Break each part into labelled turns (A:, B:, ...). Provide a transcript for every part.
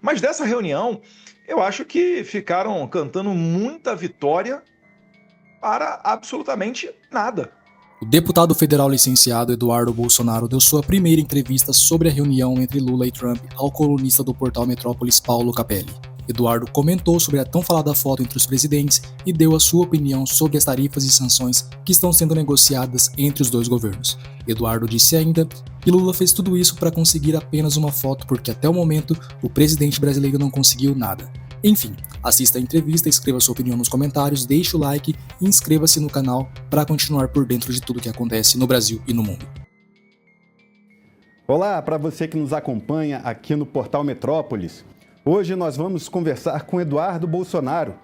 A: Mas dessa reunião, eu acho que ficaram cantando muita vitória para absolutamente nada.
B: O deputado federal licenciado Eduardo Bolsonaro deu sua primeira entrevista sobre a reunião entre Lula e Trump ao colunista do portal Metrópolis, Paulo Capelli. Eduardo comentou sobre a tão falada foto entre os presidentes e deu a sua opinião sobre as tarifas e sanções que estão sendo negociadas entre os dois governos. Eduardo disse ainda que Lula fez tudo isso para conseguir apenas uma foto porque até o momento o presidente brasileiro não conseguiu nada. Enfim, assista a entrevista, escreva sua opinião nos comentários, deixe o like e inscreva-se no canal para continuar por dentro de tudo que acontece no Brasil e no mundo.
C: Olá, para você que nos acompanha aqui no Portal Metrópolis. Hoje nós vamos conversar com Eduardo Bolsonaro.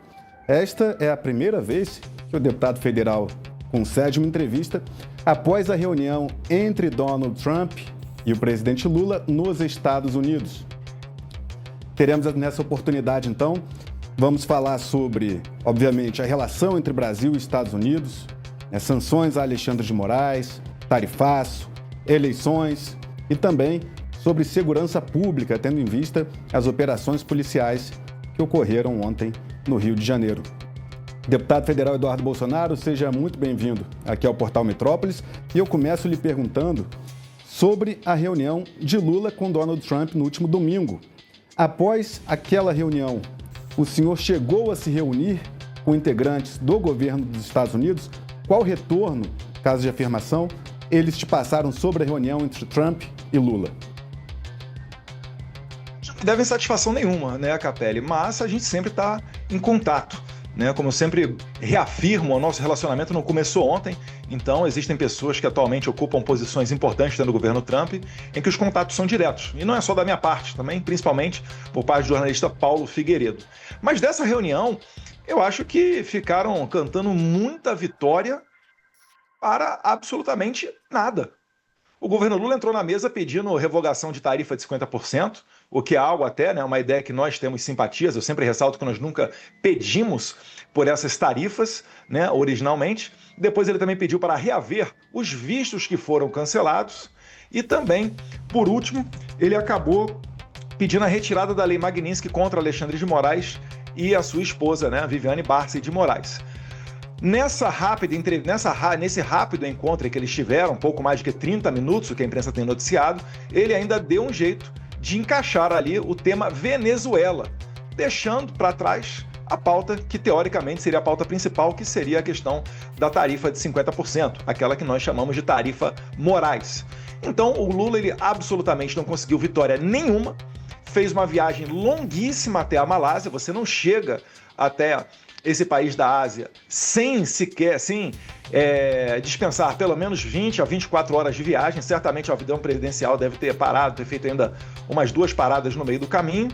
C: Esta é a primeira vez que o deputado federal concede uma entrevista após a reunião entre Donald Trump e o presidente Lula nos Estados Unidos. Teremos nessa oportunidade, então, vamos falar sobre, obviamente, a relação entre Brasil e Estados Unidos, sanções a Alexandre de Moraes, tarifaço, eleições e também sobre segurança pública, tendo em vista as operações policiais que ocorreram ontem no Rio de Janeiro. Deputado federal Eduardo Bolsonaro, seja muito bem-vindo aqui ao Portal Metrópolis e eu começo lhe perguntando sobre a reunião de Lula com Donald Trump no último domingo. Após aquela reunião, o senhor chegou a se reunir com integrantes do governo dos Estados Unidos? Qual retorno, caso de afirmação, eles te passaram sobre a reunião entre Trump e Lula?
A: Não devem satisfação nenhuma, né, Capelli? Mas a gente sempre está em contato, né? Como eu sempre reafirmo, o nosso relacionamento não começou ontem, então existem pessoas que atualmente ocupam posições importantes dentro do governo Trump, em que os contatos são diretos. E não é só da minha parte, também, principalmente por parte do jornalista Paulo Figueiredo. Mas dessa reunião, eu acho que ficaram cantando muita vitória para absolutamente nada. O governo Lula entrou na mesa pedindo revogação de tarifa de 50%, o que é algo até, né, uma ideia que nós temos simpatias. Eu sempre ressalto que nós nunca pedimos por essas tarifas, né, originalmente. Depois ele também pediu para reaver os vistos que foram cancelados. E também, por último, ele acabou pedindo a retirada da Lei Magnitsky contra Alexandre de Moraes e a sua esposa, né, Viviane Barça de Moraes. Nesse rápido encontro que eles tiveram, um pouco mais de 30 minutos, o que a imprensa tem noticiado, ele ainda deu um jeito de encaixar ali o tema Venezuela, deixando para trás a pauta que teoricamente seria a pauta principal, que seria a questão da tarifa de 50%, aquela que nós chamamos de tarifa Moraes. Então o Lula ele absolutamente não conseguiu vitória nenhuma, fez uma viagem longuíssima até a Malásia. Você não chega até esse país da Ásia sem dispensar pelo menos 20 a 24 horas de viagem. Certamente o avião presidencial deve ter parado, ter feito ainda umas 2 paradas no meio do caminho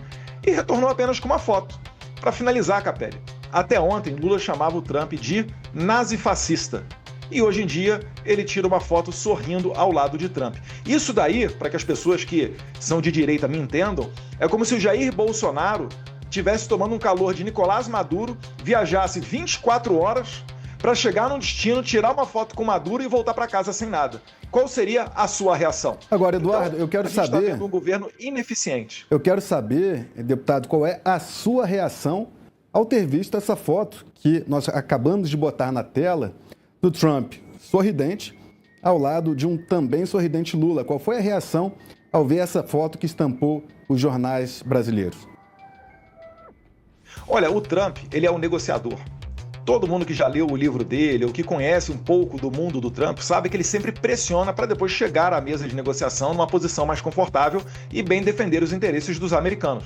A: e retornou apenas com uma foto. Para finalizar, Capelli, até ontem Lula chamava o Trump de nazifascista. E hoje em dia ele tira uma foto sorrindo ao lado de Trump. Isso daí, para que as pessoas que são de direita me entendam, é como se o Jair Bolsonaro estivesse tomando um calor de Nicolás Maduro, viajasse 24 horas para chegar num destino, tirar uma foto com Maduro e voltar para casa sem nada. Qual seria a sua reação?
C: Agora, Eduardo,
A: então,
C: eu quero saber...
A: A gente está vendo um governo ineficiente.
C: Eu quero saber, deputado, qual é a sua reação ao ter visto essa foto que nós acabamos de botar na tela do Trump sorridente ao lado de um também sorridente Lula. Qual foi a reação ao ver essa foto que estampou os jornais brasileiros?
A: Olha, o Trump, ele é um negociador. Todo mundo que já leu o livro dele ou que conhece um pouco do mundo do Trump sabe que ele sempre pressiona para depois chegar à mesa de negociação numa posição mais confortável e bem defender os interesses dos americanos.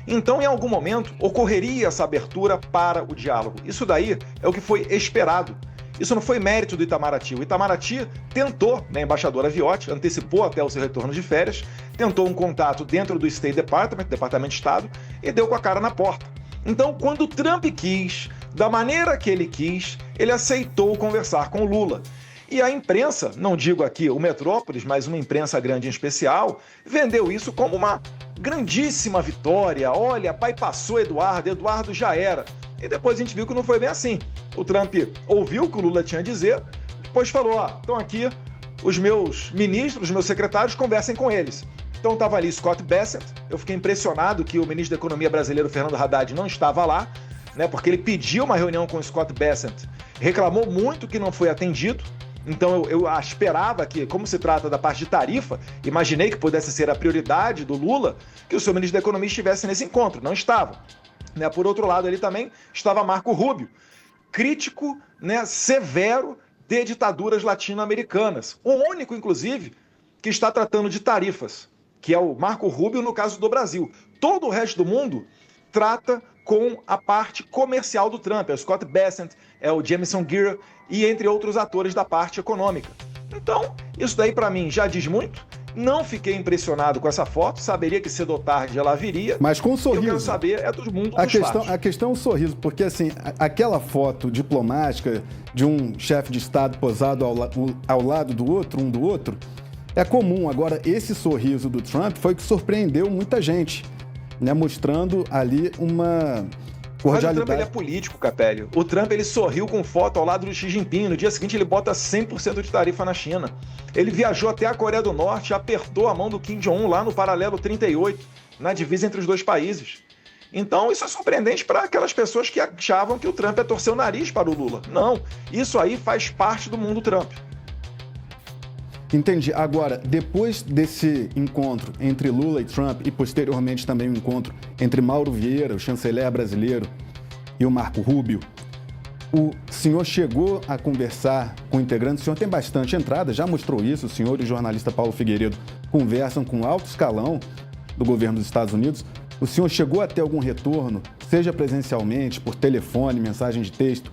A: Então, em algum momento, ocorreria essa abertura para o diálogo. Isso daí é o que foi esperado. Isso não foi mérito do Itamaraty. O Itamaraty tentou, né, a embaixadora Viotti, antecipou até o seu retorno de férias, tentou um contato dentro do State Department, Departamento de Estado, e deu com a cara na porta. Então, quando o Trump quis, da maneira que ele quis, ele aceitou conversar com o Lula. E a imprensa, não digo aqui o Metrópolis, mas uma imprensa grande em especial, vendeu isso como uma grandíssima vitória. Olha, pai passou Eduardo já era. E depois a gente viu que não foi bem assim. O Trump ouviu o que o Lula tinha a dizer, depois falou, estão aqui os meus ministros, os meus secretários, conversem com eles. Então estava ali Scott Bessent. Eu fiquei impressionado que o ministro da Economia brasileiro, Fernando Haddad, não estava lá, né, porque ele pediu uma reunião com o Scott Bessent, reclamou muito que não foi atendido. Então eu esperava que, como se trata da parte de tarifa, imaginei que pudesse ser a prioridade do Lula, que o seu ministro da Economia estivesse nesse encontro. Não estava. Né? Por outro lado, ali também estava Marco Rubio, crítico, né, severo de ditaduras latino-americanas. O único, inclusive, que está tratando de tarifas, que é o Marco Rubio no caso do Brasil. Todo o resto do mundo trata com a parte comercial do Trump. É o Scott Bessent, é o Jamieson Greer e entre outros atores da parte econômica. Então, isso daí para mim já diz muito. Não fiquei impressionado com essa foto, saberia que cedo ou tarde ela viria.
C: Mas com um sorriso.
A: Eu quero saber é do mundo
C: a
A: dos
C: questão,
A: fatos.
C: A questão é o sorriso, porque assim, aquela foto diplomática de um chefe de Estado posado ao lado do outro, um do outro, é comum. Agora, esse sorriso do Trump foi o que surpreendeu muita gente, né, mostrando ali uma cordialidade.
A: Mas o Trump ele é político, Capelli. O Trump ele sorriu com foto ao lado do Xi Jinping. No dia seguinte ele bota 100% de tarifa na China. Ele viajou até a Coreia do Norte, apertou a mão do Kim Jong-un lá no paralelo 38, na divisa entre os dois países. Então isso é surpreendente para aquelas pessoas que achavam que o Trump ia torcer o nariz para o Lula. Não, isso aí faz parte do mundo Trump.
C: Entendi. Agora, depois desse encontro entre Lula e Trump e posteriormente também o encontro entre Mauro Vieira, o chanceler brasileiro, e o Marco Rubio, o senhor chegou a conversar com integrantes, o senhor tem bastante entrada, já mostrou isso, o senhor e o jornalista Paulo Figueiredo conversam com alto escalão do governo dos Estados Unidos. O senhor chegou a ter algum retorno, seja presencialmente, por telefone, mensagem de texto,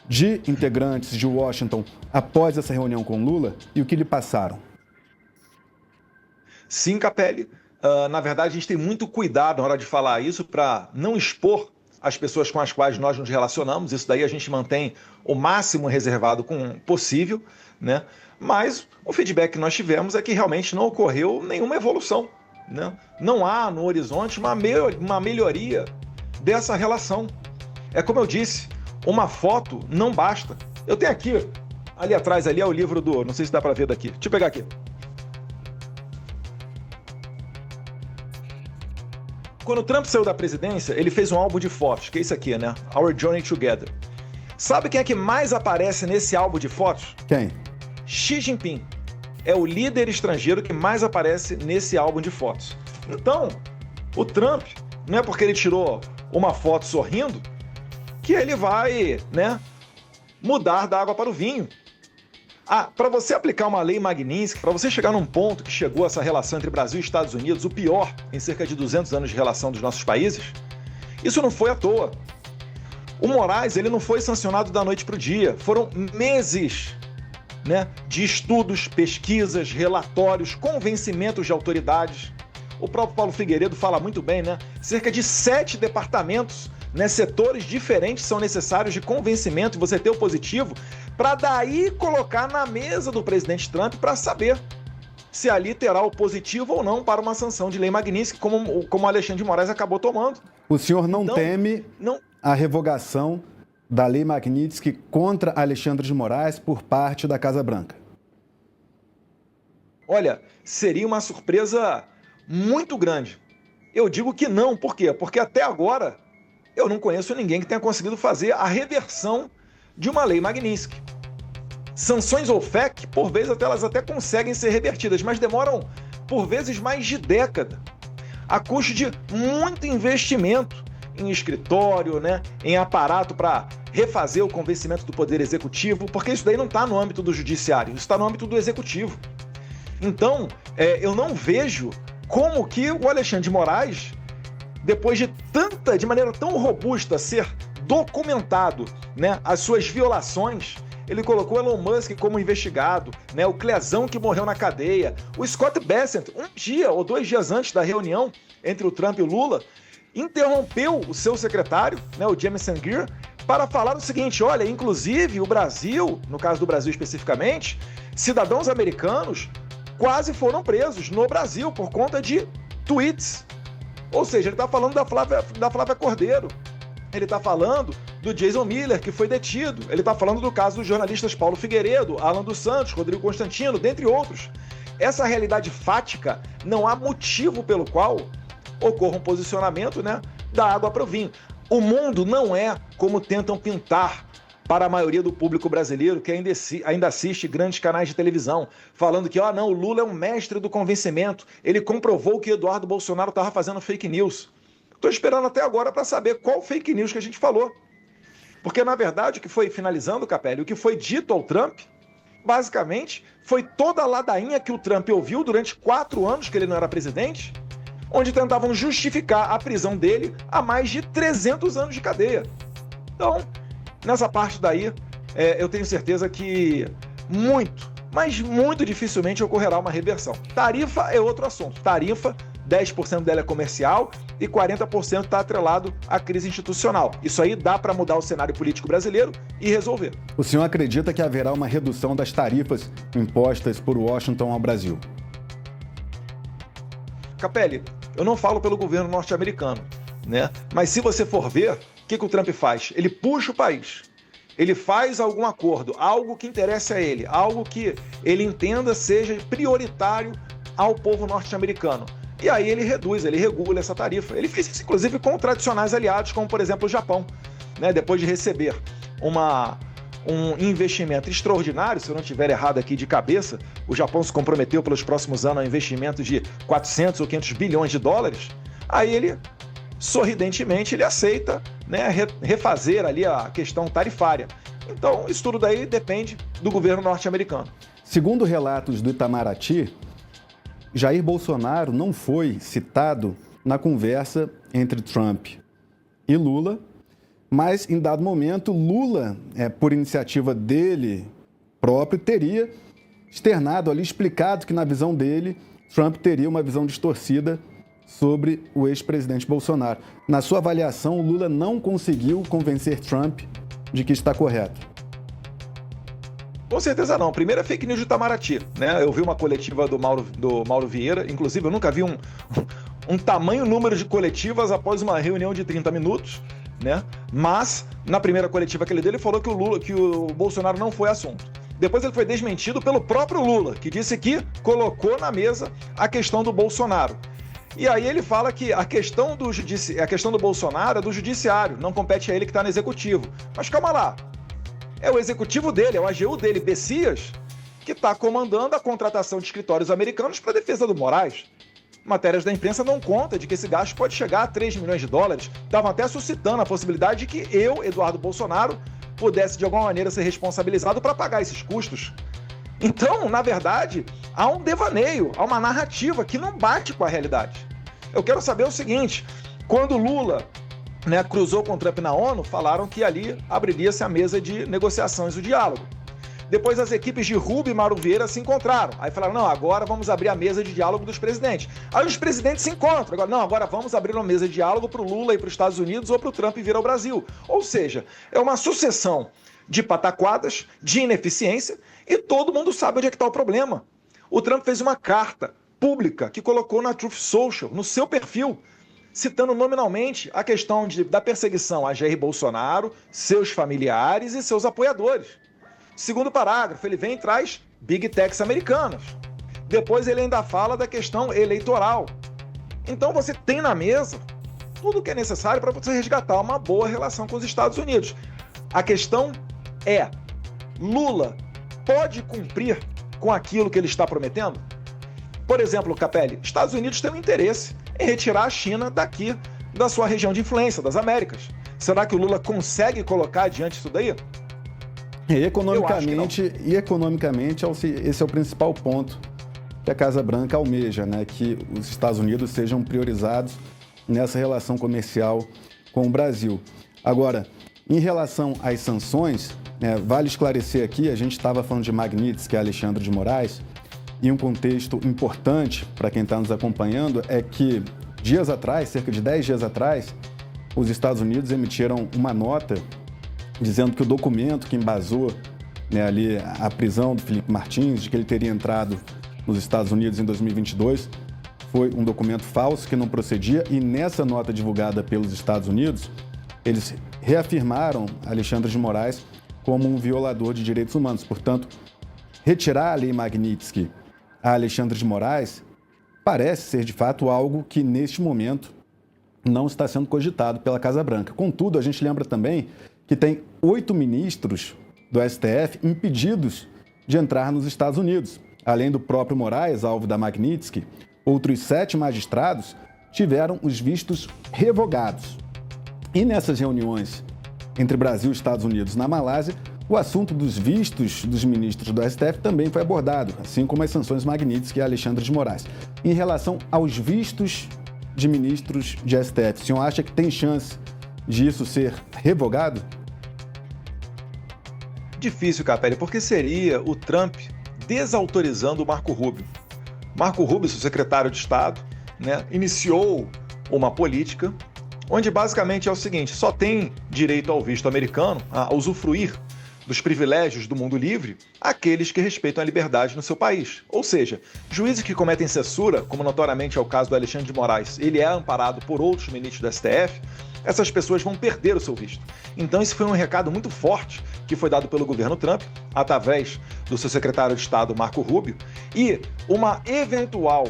C: de integrantes de Washington após essa reunião com Lula e o que lhe passaram?
A: Sim, Capelli. Na verdade, a gente tem muito cuidado na hora de falar isso para não expor as pessoas com as quais nós nos relacionamos. Isso daí a gente mantém o máximo reservado possível, né? Mas o feedback que nós tivemos é que realmente não ocorreu nenhuma evolução, né? Não há no horizonte uma melhoria dessa relação. É como eu disse, uma foto não basta. Eu tenho aqui, ali atrás, ali é o livro do... Não sei se dá para ver daqui. Deixa eu pegar aqui. Quando o Trump saiu da presidência, ele fez um álbum de fotos, que é isso aqui, né? Our Journey Together. Sabe quem é que mais aparece nesse álbum de fotos?
C: Quem?
A: Xi Jinping. É o líder estrangeiro que mais aparece nesse álbum de fotos. Então, o Trump, não é porque ele tirou uma foto sorrindo que ele vai, né, mudar da água para o vinho. Para você aplicar uma lei Magnitsky, para você chegar num ponto que chegou essa relação entre Brasil e Estados Unidos, o pior em cerca de 200 anos de relação dos nossos países, isso não foi à toa. O Moraes, ele não foi sancionado da noite para o dia. Foram meses, né, de estudos, pesquisas, relatórios, convencimentos de autoridades. O próprio Paulo Figueiredo fala muito bem, né? Cerca de 7 departamentos, né, setores diferentes são necessários de convencimento, você ter o positivo, para daí colocar na mesa do presidente Trump para saber se ali terá o positivo ou não para uma sanção de lei Magnitsky, como Alexandre de Moraes acabou tomando.
C: O senhor não teme a revogação da lei Magnitsky contra Alexandre de Moraes por parte da Casa Branca?
A: Olha, seria uma surpresa muito grande. Eu digo que não, por quê? Porque até agora eu não conheço ninguém que tenha conseguido fazer a reversão de uma lei Magnitsky. Sanções OFAC, por vezes elas até conseguem ser revertidas, mas demoram por vezes mais de década, a custo de muito investimento em escritório, né, em aparato para refazer o convencimento do Poder Executivo, porque isso daí não está no âmbito do Judiciário, isso está no âmbito do Executivo. Então, eu não vejo como que o Alexandre de Moraes, depois de maneira tão robusta, ser documentado, né, as suas violações, ele colocou Elon Musk como investigado, né, o Clezão que morreu na cadeia, o Scott Bessent, um dia ou 2 dias antes da reunião entre o Trump e o Lula, interrompeu o seu secretário, né, o Jamieson Greer, para falar o seguinte: olha, inclusive o Brasil, no caso do Brasil especificamente, cidadãos americanos quase foram presos no Brasil por conta de tweets. Ou seja, ele está falando da Flávia Cordeiro, ele está falando do Jason Miller, que foi detido, ele está falando do caso dos jornalistas Paulo Figueiredo, Alan dos Santos, Rodrigo Constantino, dentre outros. essa realidade fática, não há motivo pelo qual ocorra um posicionamento, né, da água para o vinho. O mundo não é como tentam pintar para a maioria do público brasileiro que ainda assiste grandes canais de televisão, falando que, não, o Lula é um mestre do convencimento, ele comprovou que Eduardo Bolsonaro estava fazendo fake news. Estou esperando até agora para saber qual fake news que a gente falou. Porque, na verdade, o que foi, finalizando, Capelli, o que foi dito ao Trump, basicamente, foi toda a ladainha que o Trump ouviu durante 4 anos que ele não era presidente, onde tentavam justificar a prisão dele a mais de 300 anos de cadeia. Então, nessa parte daí, eu tenho certeza que muito, mas muito dificilmente ocorrerá uma reversão. Tarifa é outro assunto. Tarifa, 10% dela é comercial e 40% está atrelado à crise institucional. Isso aí dá para mudar o cenário político brasileiro e resolver.
C: O senhor acredita que haverá uma redução das tarifas impostas por Washington ao Brasil?
A: Capelli, eu não falo pelo governo norte-americano, né? Mas se você for ver, o que o Trump faz? Ele puxa o país. Ele faz algum acordo, algo que interesse a ele, algo que ele entenda seja prioritário ao povo norte-americano. E aí ele reduz, ele regula essa tarifa. Ele fez isso, inclusive, com tradicionais aliados, como, por exemplo, o Japão, né? Depois de receber um investimento extraordinário, se eu não estiver errado aqui de cabeça, o Japão se comprometeu pelos próximos anos a um investimento de 400 ou 500 bilhões de dólares, aí ele, sorridentemente, ele aceita, né, refazer ali a questão tarifária. Então, isso tudo daí depende do governo norte-americano.
C: Segundo relatos do Itamaraty, Jair Bolsonaro não foi citado na conversa entre Trump e Lula, mas, em dado momento, Lula, por iniciativa dele próprio, teria externado ali, explicado que, na visão dele, Trump teria uma visão distorcida sobre o ex-presidente Bolsonaro. Na sua avaliação, o Lula não conseguiu convencer Trump de que está correto.
A: Com certeza não. Primeiro é fake news de Itamaraty, né? Eu vi uma coletiva do Mauro Vieira, inclusive eu nunca vi um tamanho número de coletivas após uma reunião de 30 minutos, né? Mas, na primeira coletiva que ele deu, ele falou que o Bolsonaro não foi assunto. Depois ele foi desmentido pelo próprio Lula, que disse que colocou na mesa a questão do Bolsonaro. E aí ele fala que a questão do Bolsonaro é do judiciário, não compete a ele que está no executivo. Mas calma lá, é o executivo dele, é o AGU dele, Bessias, que está comandando a contratação de escritórios americanos para a defesa do Moraes. Matérias da imprensa dão conta de que esse gasto pode chegar a 3 milhões de dólares. Estavam até suscitando a possibilidade de que eu, Eduardo Bolsonaro, pudesse de alguma maneira ser responsabilizado para pagar esses custos. Então, na verdade, há um devaneio, há uma narrativa que não bate com a realidade. Eu quero saber o seguinte, quando Lula, né, cruzou com o Trump na ONU, falaram que ali abriria-se a mesa de negociações e o diálogo. Depois as equipes de Rubio e Mauro Vieira se encontraram. Aí falaram, não, agora vamos abrir a mesa de diálogo dos presidentes. Aí os presidentes se encontram. Agora vamos abrir uma mesa de diálogo para o Lula ir para os Estados Unidos ou para o Trump vir ao Brasil. Ou seja, é uma sucessão de pataquadas, de ineficiência, e todo mundo sabe onde é que está o problema. O Trump fez uma carta pública que colocou na Truth Social, no seu perfil, citando nominalmente a questão da perseguição a Jair Bolsonaro, seus familiares e seus apoiadores. Segundo parágrafo, ele vem e traz Big Techs americanas. Depois ele ainda fala da questão eleitoral. Então você tem na mesa tudo o que é necessário para você resgatar uma boa relação com os Estados Unidos. A questão é, Lula pode cumprir com aquilo que ele está prometendo? Por exemplo, Capelli, Estados Unidos tem um interesse em retirar a China daqui da sua região de influência, das Américas. Será que o Lula consegue colocar adiante isso daí?
C: E economicamente, esse é o principal ponto que a Casa Branca almeja, né? Que os Estados Unidos sejam priorizados nessa relação comercial com o Brasil. Agora, em relação às sanções, vale esclarecer aqui, a gente estava falando de Magnitsky, que é Alexandre de Moraes, e um contexto importante para quem está nos acompanhando é que dias atrás, cerca de 10 dias atrás, os Estados Unidos emitiram uma nota dizendo que o documento que embasou, ali a prisão do Felipe Martins, de que ele teria entrado nos Estados Unidos em 2022, foi um documento falso que não procedia, e nessa nota divulgada pelos Estados Unidos, eles reafirmaram Alexandre de Moraes como um violador de direitos humanos. Portanto, retirar a lei Magnitsky a Alexandre de Moraes parece ser, de fato, algo que, neste momento, não está sendo cogitado pela Casa Branca. Contudo, a gente lembra também que tem 8 ministros do STF impedidos de entrar nos Estados Unidos. Além do próprio Moraes, alvo da Magnitsky, outros 7 magistrados tiveram os vistos revogados. E nessas reuniões entre Brasil e Estados Unidos na Malásia, o assunto dos vistos dos ministros do STF também foi abordado, assim como as sanções Magnitsky e Alexandre de Moraes. Em relação aos vistos de ministros de STF, o senhor acha que tem chance de isso ser revogado?
A: Difícil, Capelli, porque seria o Trump desautorizando o Marco Rubio. Marco Rubio, seu secretário de Estado, iniciou uma política onde basicamente é o seguinte: só tem direito ao visto americano, a usufruir dos privilégios do mundo livre, aqueles que respeitam a liberdade no seu país. Ou seja, juízes que cometem censura, como notoriamente é o caso do Alexandre de Moraes, ele é amparado por outros ministros do STF, essas pessoas vão perder o seu visto. Então esse foi um recado muito forte que foi dado pelo governo Trump, através do seu secretário de Estado, Marco Rubio, e uma eventual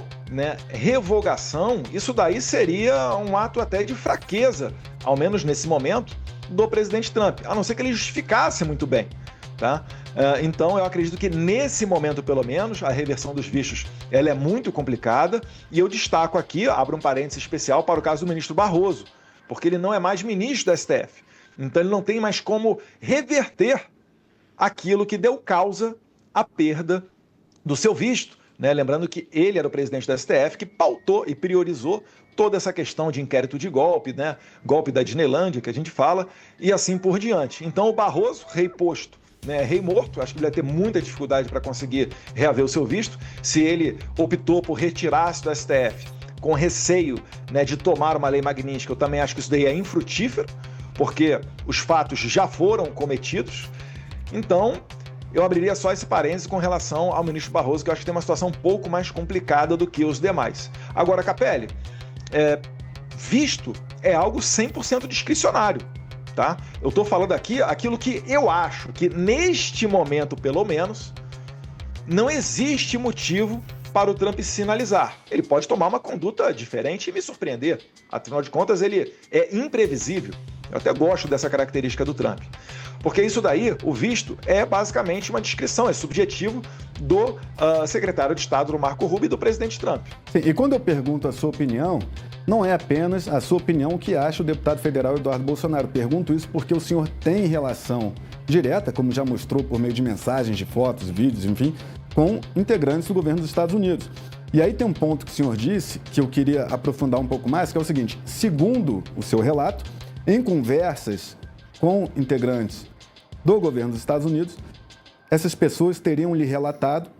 A: revogação, isso daí seria um ato até de fraqueza, ao menos nesse momento, do presidente Trump, a não ser que ele justificasse muito bem, tá? Então eu acredito que nesse momento, pelo menos, a reversão dos vistos ela é muito complicada, e eu destaco aqui, abro um parênteses especial para o caso do ministro Barroso, porque ele não é mais ministro do STF, então ele não tem mais como reverter aquilo que deu causa à perda do seu visto, Lembrando que ele era o presidente do STF que pautou e priorizou toda essa questão de inquérito de golpe, golpe da Disneylândia, que a gente fala, e assim por diante. Então o Barroso, rei posto, rei morto, acho que ele vai ter muita dificuldade para conseguir reaver o seu visto, se ele optou por retirar-se do STF com receio de tomar uma lei Magnitsky. Eu também acho que isso daí é infrutífero, porque os fatos já foram cometidos. Então, eu abriria só esse parênteses com relação ao ministro Barroso, que eu acho que tem uma situação um pouco mais complicada do que os demais. Agora, Capelli, visto é algo 100% discricionário, tá? Eu estou falando aqui aquilo que eu acho que, neste momento, pelo menos, não existe motivo para o Trump sinalizar. Ele pode tomar uma conduta diferente e me surpreender. Afinal de contas, ele é imprevisível. Eu até gosto dessa característica do Trump. Porque isso daí, o visto, é basicamente uma descrição, é subjetivo do secretário de Estado, do Marco Rubio, e do presidente Trump.
C: Sim, e quando eu pergunto a sua opinião, não é apenas a sua opinião o que acha o deputado federal Eduardo Bolsonaro. Pergunto isso porque o senhor tem relação direta, como já mostrou por meio de mensagens, de fotos, vídeos, enfim, com integrantes do governo dos Estados Unidos. E aí tem um ponto que o senhor disse, que eu queria aprofundar um pouco mais, que é o seguinte: segundo o seu relato, em conversas com integrantes do governo dos Estados Unidos, essas pessoas teriam lhe relatado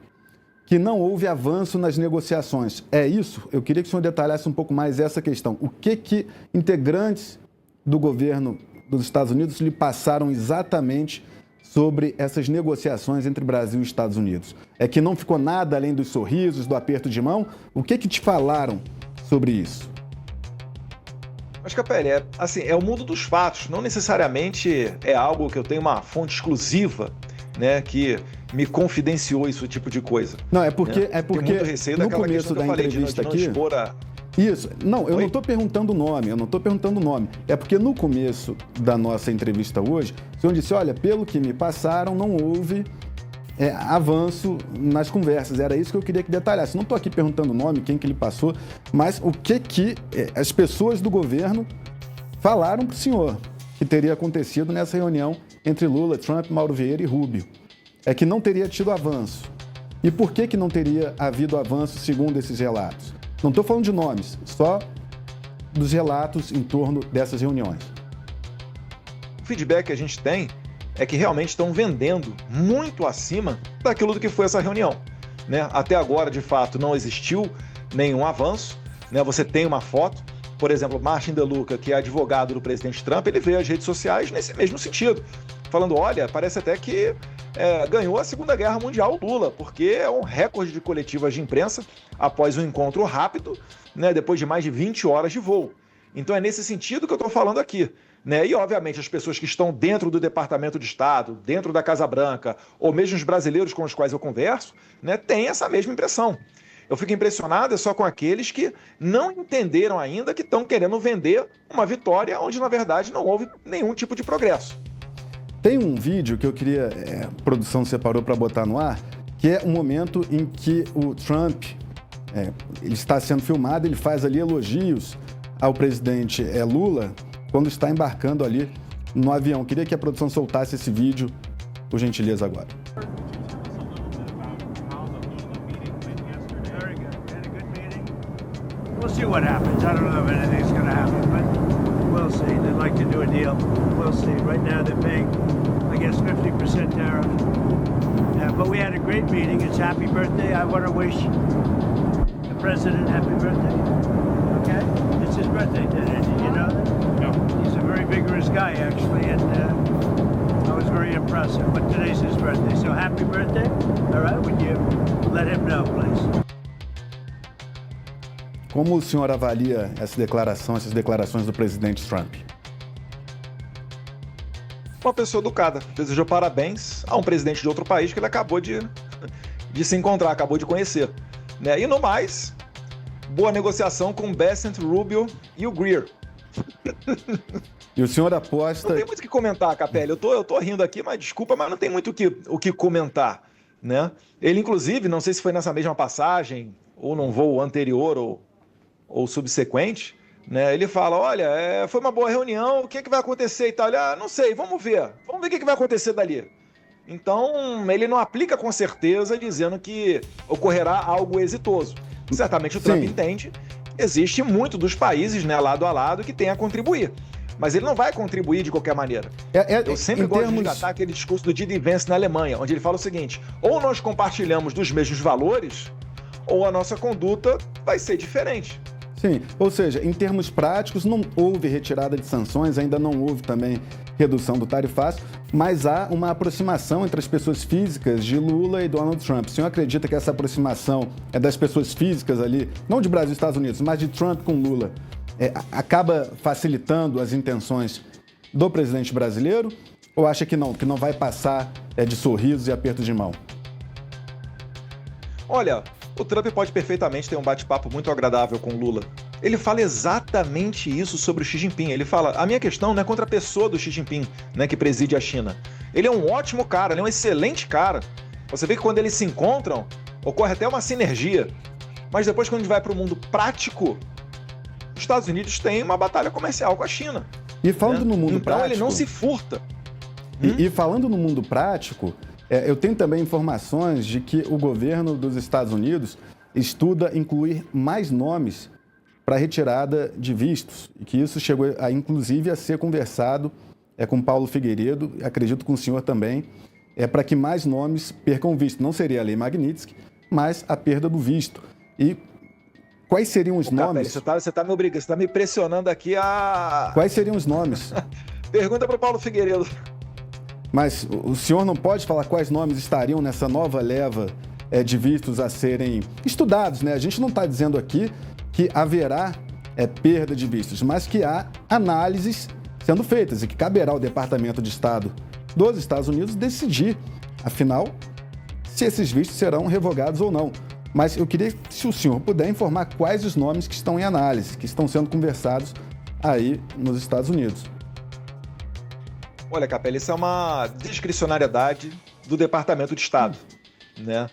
C: que não houve avanço nas negociações. É isso? Eu queria que o senhor detalhasse um pouco mais essa questão. O que integrantes do governo dos Estados Unidos lhe passaram exatamente sobre essas negociações entre Brasil e Estados Unidos? É que não ficou nada além dos sorrisos, do aperto de mão? O que te falaram sobre isso?
A: Mas, Capelli, é o mundo dos fatos. Não necessariamente é algo que eu tenho uma fonte exclusiva, que me confidenciou esse tipo de coisa.
C: Não, é porque
A: Tenho muito receio
C: no
A: daquela
C: começo
A: questão
C: da
A: que eu
C: entrevista
A: falei, de não
C: aqui...
A: expor a...
C: Isso. Não, eu
A: Oi?
C: não estou perguntando o nome, É porque no começo da nossa entrevista hoje, o senhor disse, olha, pelo que me passaram, não houve avanço nas conversas. Era isso que eu queria que detalhasse. Não estou aqui perguntando o nome, quem que ele passou, mas o que as pessoas do governo falaram para o senhor que teria acontecido nessa reunião entre Lula, Trump, Mauro Vieira e Rubio. É que não teria tido avanço. E por que não teria havido avanço segundo esses relatos? Não estou falando de nomes, só dos relatos em torno dessas reuniões.
A: O feedback que a gente tem é que realmente estão vendendo muito acima daquilo do que foi essa reunião. Até agora, de fato, não existiu nenhum avanço. Você tem uma foto, por exemplo, Martin DeLuca, que é advogado do presidente Trump, ele veio às redes sociais nesse mesmo sentido, falando, olha, parece até que ganhou a Segunda Guerra Mundial o Lula, porque é um recorde de coletivas de imprensa após um encontro rápido, depois de mais de 20 horas de voo. Então é nesse sentido que eu estou falando aqui. Né? E, obviamente, as pessoas que estão dentro do Departamento de Estado, dentro da Casa Branca, ou mesmo os brasileiros com os quais eu converso, né, têm essa mesma impressão. Eu fico impressionado só com aqueles que não entenderam ainda que estão querendo vender uma vitória onde, na verdade, não houve nenhum tipo de progresso.
C: Tem um vídeo que eu queria, a produção separou para botar no ar, que é um momento em que o Trump, ele está sendo filmado, ele faz ali elogios ao presidente Lula quando está embarcando ali no avião. Queria que a produção soltasse esse vídeo, por gentileza, agora.
D: We'll see what happens. I don't know if anything's going to happen, but we'll see. They'd like to do a deal. We'll see. Right now they're paying, I guess, 50% tariff. But we had a great meeting. It's happy birthday. I want to wish the president happy birthday. Okay? It's his birthday today. Did you know that? No. He's a very vigorous guy, actually, and I was very impressed. But today's his birthday. So happy birthday. All right? Would you let him know, please?
C: Como o senhor avalia essa declaração, essas declarações do presidente Trump?
A: Uma pessoa educada. Desejou parabéns a um presidente de outro país que ele acabou de se encontrar, acabou de conhecer. Né? E no mais, boa negociação com Bessent, Rubio e o Greer.
C: E o senhor aposta...
A: Não tem muito o que comentar, Capelli. Eu tô rindo aqui, mas desculpa, mas não tem muito o que comentar. Né? Ele, inclusive, não sei se foi nessa mesma passagem, ou num voo anterior, ou subsequente, né? Ele fala, olha, foi uma boa reunião, o que vai acontecer e tal? Ele, não sei, vamos ver o que vai acontecer dali. Então, ele não aplica com certeza dizendo que ocorrerá algo exitoso. Certamente o Trump entende, existe muito dos países, né, lado a lado, que tem a contribuir. Mas ele não vai contribuir de qualquer maneira. Eu sempre gosto de resgatar aquele discurso do Didi Vance na Alemanha, onde ele fala o seguinte, ou nós compartilhamos dos mesmos valores, ou a nossa conduta vai ser diferente.
C: Sim, ou seja, em termos práticos, não houve retirada de sanções, ainda não houve também redução do tarifaço, mas há uma aproximação entre as pessoas físicas de Lula e Donald Trump. O senhor acredita que essa aproximação é das pessoas físicas ali, não de Brasil e Estados Unidos, mas de Trump com Lula, acaba facilitando as intenções do presidente brasileiro? Ou acha que não vai passar de sorrisos e apertos de mão?
A: Olha, o Trump pode perfeitamente ter um bate-papo muito agradável com Lula. Ele fala exatamente isso sobre o Xi Jinping. Ele fala, a minha questão não é contra a pessoa do Xi Jinping, né, que preside a China. Ele é um ótimo cara, ele é um excelente cara. Você vê que quando eles se encontram, ocorre até uma sinergia. Mas depois, quando a gente vai para o mundo prático, os Estados Unidos têm uma batalha comercial com a China.
C: E falando no mundo prático...
A: Então ele não se furta.
C: E falando no mundo prático... eu tenho também informações de que o governo dos Estados Unidos estuda incluir mais nomes para retirada de vistos, e que isso chegou, inclusive, a ser conversado com Paulo Figueiredo, acredito com o senhor também, para que mais nomes percam visto. Não seria a lei Magnitsky, mas a perda do visto. E quais seriam os nomes?
A: Capelli, você está me obrigando, você está me pressionando aqui a...
C: Quais seriam os nomes?
A: Pergunta para o Paulo Figueiredo.
C: Mas o senhor não pode falar quais nomes estariam nessa nova leva de vistos a serem estudados, né? A gente não está dizendo aqui que haverá perda de vistos, mas que há análises sendo feitas e que caberá ao Departamento de Estado dos Estados Unidos decidir, afinal, se esses vistos serão revogados ou não. Mas eu queria, se o senhor puder, informar quais os nomes que estão em análise, que estão sendo conversados aí nos Estados Unidos.
A: Olha, Capelli, isso é uma discricionariedade do Departamento de Estado, né?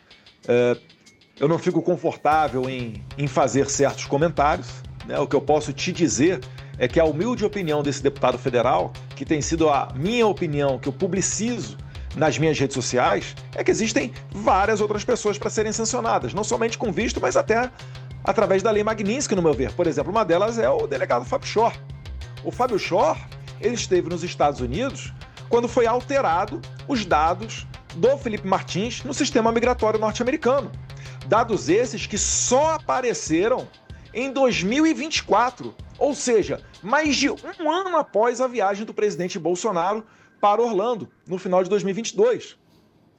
A: Eu não fico confortável em fazer certos comentários, né? O que eu posso te dizer é que a humilde opinião desse deputado federal, que tem sido a minha opinião, que eu publicizo nas minhas redes sociais, é que existem várias outras pessoas para serem sancionadas, não somente com visto, mas até através da lei Magnitsky, no meu ver. Por exemplo, uma delas é o delegado Fábio Shor. O Fábio Shor, ele esteve nos Estados Unidos quando foi alterado os dados do Felipe Martins no sistema migratório norte-americano. Dados esses que só apareceram em 2024, ou seja, mais de um ano após a viagem do presidente Bolsonaro para Orlando, no final de 2022.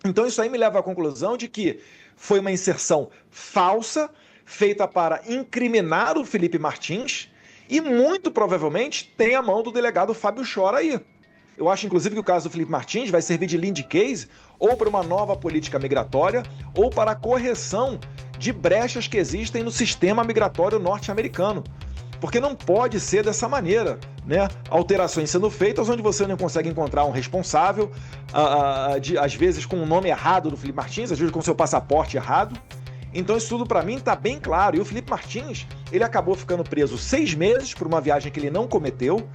A: Então isso aí me leva à conclusão de que foi uma inserção falsa, feita para incriminar o Felipe Martins E muito provavelmente tem a mão do delegado Fábio Chor aí. Eu acho, inclusive, que o caso do Felipe Martins vai servir de lead case ou para uma nova política migratória ou para a correção de brechas que existem no sistema migratório norte-americano. Porque não pode ser dessa maneira, né? Alterações sendo feitas onde você não consegue encontrar um responsável, às vezes com o nome errado do Felipe Martins, às vezes com o seu passaporte errado. Então isso tudo para mim está bem claro. E o Felipe Martins, ele acabou ficando preso 6 meses por uma viagem que ele não cometeu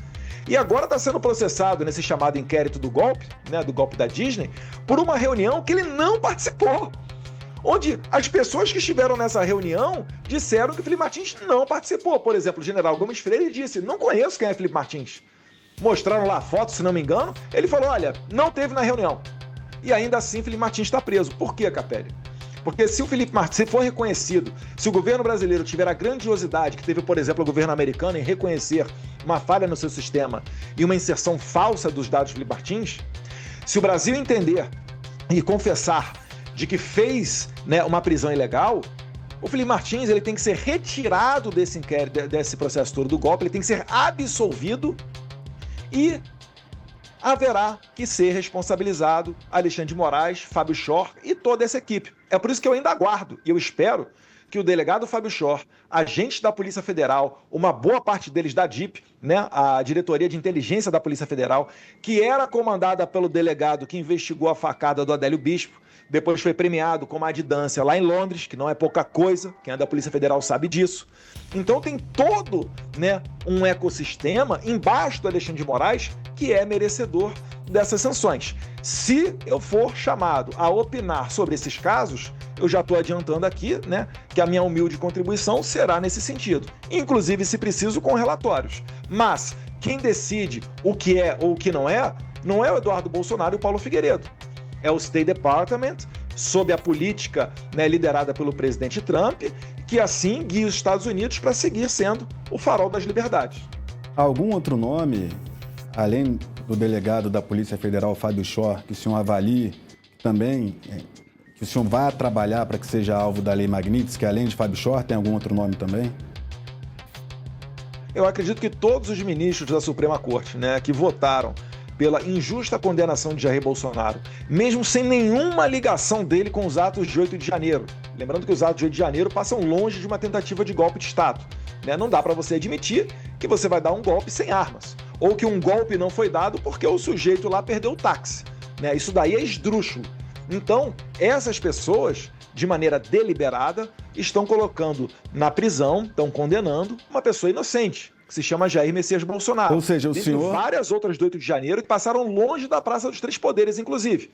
A: e agora está sendo processado nesse chamado inquérito do golpe, né, do golpe da Disney, por uma reunião que ele não participou. Onde as pessoas que estiveram nessa reunião disseram que o Felipe Martins não participou. Por exemplo, o general Gomes Freire disse, não conheço quem é Felipe Martins. Mostraram lá a foto, se não me engano, ele falou, olha, não teve na reunião. E ainda assim, Felipe Martins está preso. Por quê, Capelli? Porque se o Felipe Martins for reconhecido, se o governo brasileiro tiver a grandiosidade que teve, por exemplo, o governo americano em reconhecer uma falha no seu sistema e uma inserção falsa dos dados do Felipe Martins, se o Brasil entender e confessar de que fez, né, uma prisão ilegal, o Felipe Martins ele tem que ser retirado desse inquérito, desse processo todo do golpe, ele tem que ser absolvido e haverá que ser responsabilizado Alexandre de Moraes, Fábio Chor e toda essa equipe. É por isso que eu ainda aguardo e eu espero que o delegado Fábio Chor, agentes da Polícia Federal, uma boa parte deles da DIP, né, a Diretoria de Inteligência da Polícia Federal, que era comandada pelo delegado que investigou a facada do Adélio Bispo, depois foi premiado com uma adidância lá em Londres, que não é pouca coisa, quem é da Polícia Federal sabe disso. Então tem todo, né, um ecossistema embaixo do Alexandre de Moraes que é merecedor dessas sanções. Se eu for chamado a opinar sobre esses casos, eu já estou adiantando aqui, né, que a minha humilde contribuição será nesse sentido. Inclusive, se preciso, com relatórios. Mas quem decide o que é ou o que não é o Eduardo Bolsonaro e o Paulo Figueiredo. É o State Department, sob a política, né, liderada pelo presidente Trump, que assim guia os Estados Unidos para seguir sendo o farol das liberdades.
C: Algum outro nome, além do delegado da Polícia Federal, Fábio Chor, que o senhor avalie também, que o senhor vá trabalhar para que seja alvo da Lei Magnitsky, além de Fábio Chor, tem algum outro nome também?
A: Eu acredito que todos os ministros da Suprema Corte, né, que votaram pela injusta condenação de Jair Bolsonaro, mesmo sem nenhuma ligação dele com os atos de 8 de janeiro. Lembrando que os atos de 8 de janeiro passam longe de uma tentativa de golpe de Estado. Né? Não dá para você admitir que você vai dar um golpe sem armas, ou que um golpe não foi dado porque o sujeito lá perdeu o táxi. Né? Isso daí é esdrúxulo. Então, essas pessoas, de maneira deliberada, estão colocando na prisão, estão condenando uma pessoa inocente, que se chama Jair Messias Bolsonaro.
C: Ou seja, o senhor...
A: várias outras do 8 de janeiro que passaram longe da Praça dos Três Poderes, inclusive.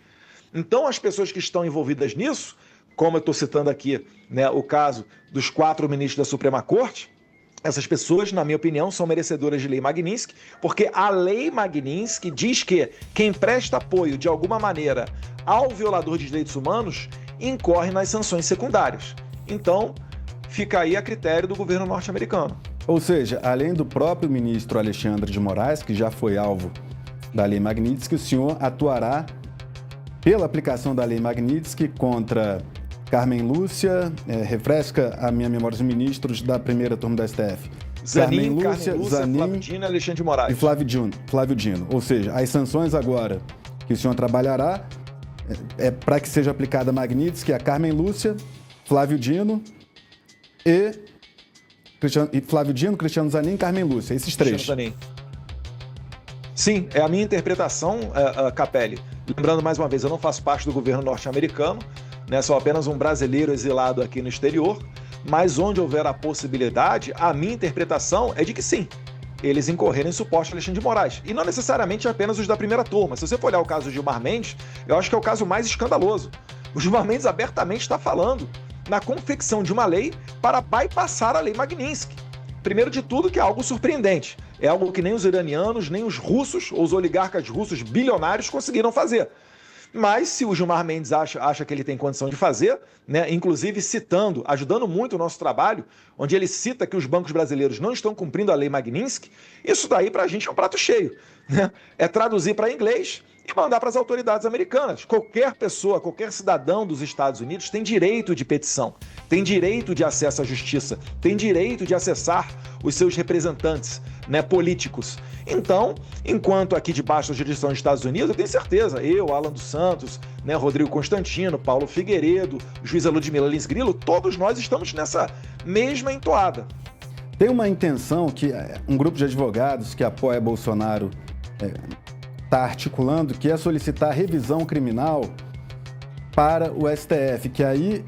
A: Então, as pessoas que estão envolvidas nisso, como eu estou citando aqui, né, o caso dos 4 ministros da Suprema Corte, essas pessoas, na minha opinião, são merecedoras de Lei Magnitsky, porque a Lei Magnitsky diz que quem presta apoio, de alguma maneira, ao violador de direitos humanos, incorre nas sanções secundárias. Então, fica aí a critério do governo norte-americano.
C: Ou seja, além do próprio ministro Alexandre de Moraes, que já foi alvo da Lei Magnitsky, o senhor atuará pela aplicação da Lei Magnitsky contra Carmen Lúcia, refresca a minha memória, os ministros da primeira turma da STF.
A: Zanin, Flávio Dino e Alexandre de Moraes.
C: E Flávio Dino. Ou seja, as sanções agora que o senhor trabalhará é para que seja aplicada a Magnitsky, a Carmen Lúcia, Flávio Dino e Flávio Dino, Cristiano Zanin e Carmen Lúcia, esses 3.
A: Zanin. Sim, é a minha interpretação, Capelli. Lembrando mais uma vez, eu não faço parte do governo norte-americano, né, sou apenas um brasileiro exilado aqui no exterior, mas onde houver a possibilidade, a minha interpretação é de que sim, eles incorreram em suposto Alexandre de Moraes. E não necessariamente apenas os da primeira turma. Se você for olhar o caso do Gilmar Mendes, eu acho que é o caso mais escandaloso. O Gilmar Mendes abertamente está falando na confecção de uma lei para bypassar a Lei Magnitsky. Primeiro de tudo, que é algo surpreendente. É algo que nem os iranianos, nem os russos, ou os oligarcas russos bilionários conseguiram fazer. Mas se o Gilmar Mendes acha que ele tem condição de fazer, né, inclusive citando, ajudando muito o nosso trabalho, onde ele cita que os bancos brasileiros não estão cumprindo a Lei Magnitsky, isso daí para a gente é um prato cheio. né? É traduzir para inglês e mandar para as autoridades americanas. Qualquer pessoa, qualquer cidadão dos Estados Unidos tem direito de petição, tem direito de acesso à justiça, tem direito de acessar os seus representantes, né, políticos. Então, enquanto aqui debaixo da jurisdição dos Estados Unidos, eu tenho certeza, eu, Alan dos Santos, né, Rodrigo Constantino, Paulo Figueiredo, juíza Ludmila Lins Grilo, todos nós estamos nessa mesma entoada.
C: Tem uma intenção que um grupo de advogados que apoia Bolsonaro está articulando, que é solicitar revisão criminal para o STF, que aí,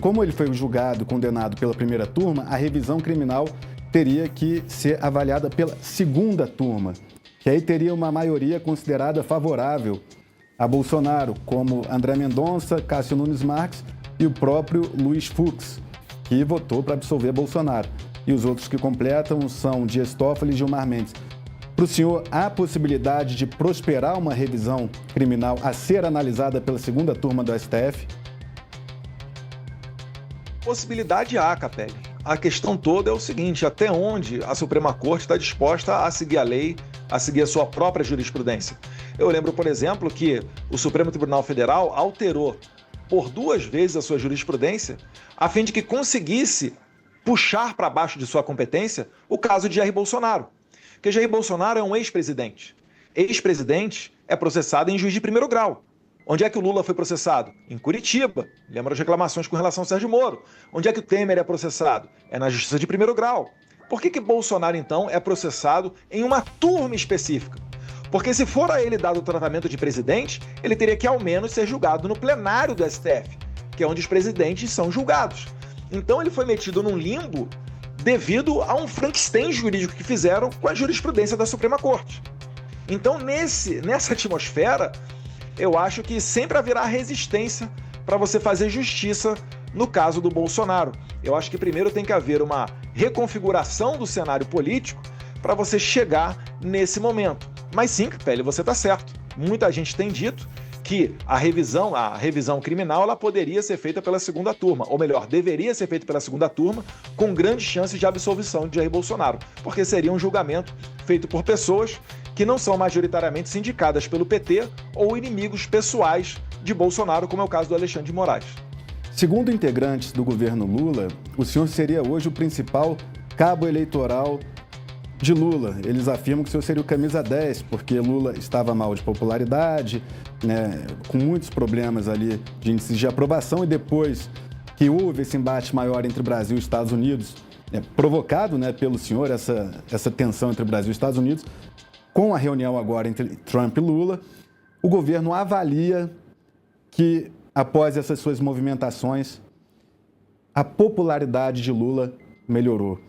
C: como ele foi julgado, condenado pela primeira turma, a revisão criminal teria que ser avaliada pela segunda turma, que aí teria uma maioria considerada favorável a Bolsonaro, como André Mendonça, Cássio Nunes Marques e o próprio Luiz Fux, que votou para absolver Bolsonaro. E os outros que completam são Dias Toffoli e Gilmar Mendes. Para o senhor, há possibilidade de prosperar uma revisão criminal a ser analisada pela segunda turma do STF?
A: Possibilidade há, Capelli. A questão toda é o seguinte: até onde a Suprema Corte está disposta a seguir a lei, a seguir a sua própria jurisprudência? Eu lembro, por exemplo, que o Supremo Tribunal Federal alterou por 2 vezes a sua jurisprudência a fim de que conseguisse puxar para baixo de sua competência o caso de Jair Bolsonaro. Porque Jair Bolsonaro é um ex-presidente. Ex-presidente é processado em juiz de primeiro grau. Onde é que o Lula foi processado? Em Curitiba. Lembra as reclamações com relação ao Sérgio Moro. Onde é que o Temer é processado? É na justiça de primeiro grau. Por que Bolsonaro, então, é processado em uma turma específica? Porque se for a ele dado o tratamento de presidente, ele teria que ao menos ser julgado no plenário do STF, que é onde os presidentes são julgados. Então ele foi metido num limbo devido a um Frankenstein jurídico que fizeram com a jurisprudência da Suprema Corte. Então, nessa atmosfera, eu acho que sempre haverá resistência para você fazer justiça no caso do Bolsonaro. Eu acho que primeiro tem que haver uma reconfiguração do cenário político para você chegar nesse momento. Mas sim, Pele, você está certo. Muita gente tem dito que a revisão criminal, ela poderia ser feita pela segunda turma, ou melhor, deveria ser feita pela segunda turma, com grandes chances de absolvição de Jair Bolsonaro, porque seria um julgamento feito por pessoas que não são majoritariamente sindicadas pelo PT ou inimigos pessoais de Bolsonaro, como é o caso do Alexandre de Moraes.
C: Segundo integrantes do governo Lula, o senhor seria hoje o principal cabo eleitoral de Lula. Eles afirmam que o senhor seria o camisa 10, porque Lula estava mal de popularidade, né, com muitos problemas ali de índices de aprovação, e depois que houve esse embate maior entre Brasil e Estados Unidos, provocado, né, pelo senhor, essa tensão entre Brasil e Estados Unidos, com a reunião agora entre Trump e Lula, o governo avalia que, após essas suas movimentações, a popularidade de Lula melhorou.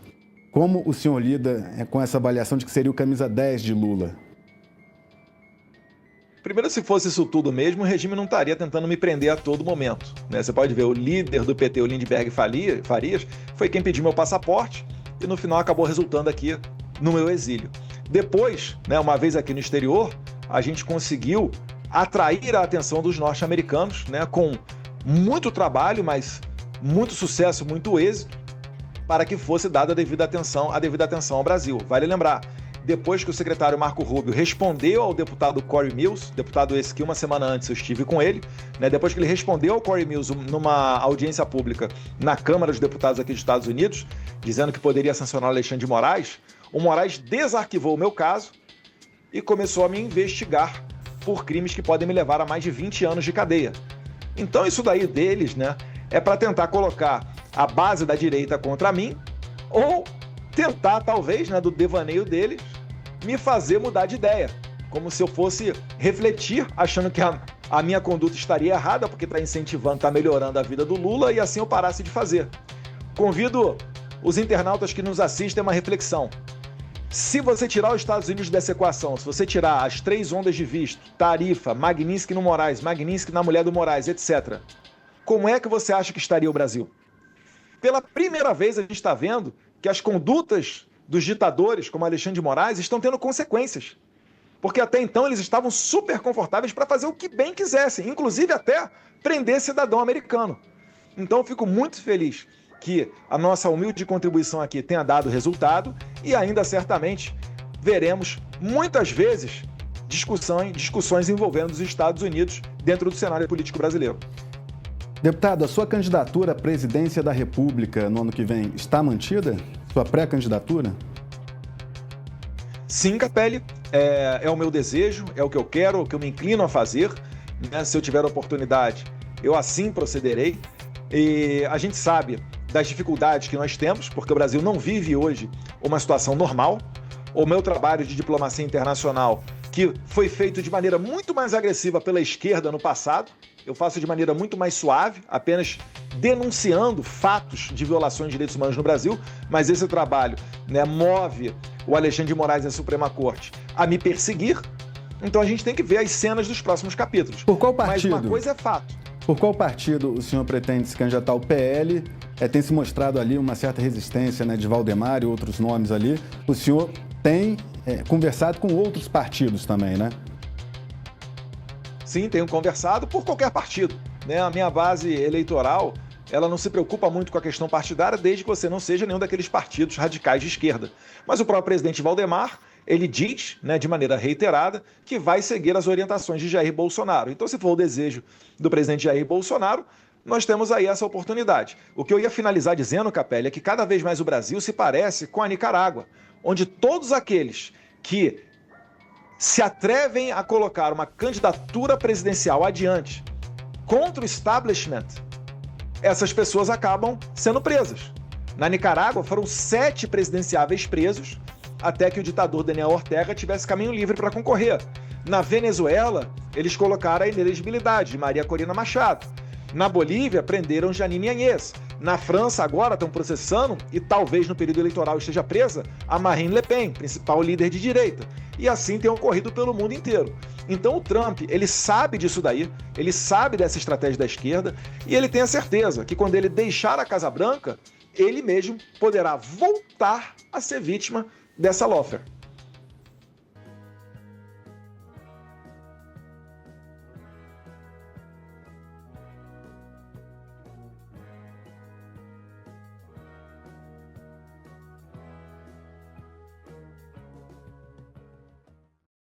C: Como o senhor lida com essa avaliação de que seria o camisa 10 de Lula?
A: Primeiro, se fosse isso tudo mesmo, o regime não estaria tentando me prender a todo momento, né? Você pode ver, o líder do PT, o Lindenberg Farias, foi quem pediu meu passaporte e no final acabou resultando aqui no meu exílio. Depois, né, uma vez aqui no exterior, a gente conseguiu atrair a atenção dos norte-americanos, né, com muito trabalho, mas muito sucesso, muito êxito, para que fosse dada a devida atenção ao Brasil. Vale lembrar, depois que o secretário Marco Rubio respondeu ao deputado Corey Mills, deputado esse que uma semana antes eu estive com ele, né, depois que ele respondeu ao Corey Mills numa audiência pública na Câmara dos Deputados aqui dos Estados Unidos, dizendo que poderia sancionar o Alexandre de Moraes, o Moraes desarquivou o meu caso e começou a me investigar por crimes que podem me levar a mais de 20 anos de cadeia. Então isso daí deles, né, é para tentar colocar a base da direita contra mim, ou tentar, talvez, né, do devaneio deles, me fazer mudar de ideia, como se eu fosse refletir, achando que a minha conduta estaria errada, porque está incentivando, está melhorando a vida do Lula, e assim eu parasse de fazer. Convido os internautas que nos assistem a uma reflexão. Se você tirar os Estados Unidos dessa equação, se você tirar as 3 ondas de visto, Tarifa, Magnitsky no Moraes, Magnitsky na mulher do Moraes, etc., como é que você acha que estaria o Brasil? Pela primeira vez a gente está vendo que as condutas dos ditadores, como Alexandre de Moraes, estão tendo consequências. Porque até então eles estavam super confortáveis para fazer o que bem quisessem, inclusive até prender cidadão americano. Então eu fico muito feliz que a nossa humilde contribuição aqui tenha dado resultado e ainda certamente veremos muitas vezes discussões envolvendo os Estados Unidos dentro do cenário político brasileiro.
C: Deputado, a sua candidatura à presidência da República no ano que vem está mantida? Sua pré-candidatura?
A: Sim, Capelli, é o meu desejo, é o que eu quero, o que eu me inclino a fazer, né? Se eu tiver a oportunidade, eu assim procederei. E a gente sabe das dificuldades que nós temos, porque o Brasil não vive hoje uma situação normal. O meu trabalho de diplomacia internacional, que foi feito de maneira muito mais agressiva pela esquerda no passado, eu faço de maneira muito mais suave, apenas denunciando fatos de violações de direitos humanos no Brasil, mas esse trabalho, né, move o Alexandre de Moraes e a Suprema Corte a me perseguir. Então a gente tem que ver as cenas dos próximos capítulos.
C: Por qual partido?
A: Mas uma coisa é fato.
C: Por qual partido o senhor pretende se candidatar ao PL? Tem se mostrado ali uma certa resistência, né, de Valdemar e outros nomes ali. O senhor tem conversado com outros partidos também, né?
A: Sim, tenho conversado por qualquer partido, né? A minha base eleitoral, ela não se preocupa muito com a questão partidária, desde que você não seja nenhum daqueles partidos radicais de esquerda. Mas o próprio presidente Valdemar, ele diz, né, de maneira reiterada, que vai seguir as orientações de Jair Bolsonaro. Então, se for o desejo do presidente Jair Bolsonaro, nós temos aí essa oportunidade. O que eu ia finalizar dizendo, Capelli, é que cada vez mais o Brasil se parece com a Nicarágua, onde todos aqueles que se atrevem a colocar uma candidatura presidencial adiante contra o establishment, essas pessoas acabam sendo presas. Na Nicarágua foram 7 presidenciáveis presos até que o ditador Daniel Ortega tivesse caminho livre para concorrer. Na Venezuela, eles colocaram a inelegibilidade de Maria Corina Machado. Na Bolívia, prenderam Jeanine Áñez. Na França, agora estão processando, e talvez no período eleitoral esteja presa, a Marine Le Pen, principal líder de direita. E assim tem ocorrido pelo mundo inteiro. Então o Trump, ele sabe disso daí, ele sabe dessa estratégia da esquerda, e ele tem a certeza que quando ele deixar a Casa Branca, ele mesmo poderá voltar a ser vítima dessa lawfare.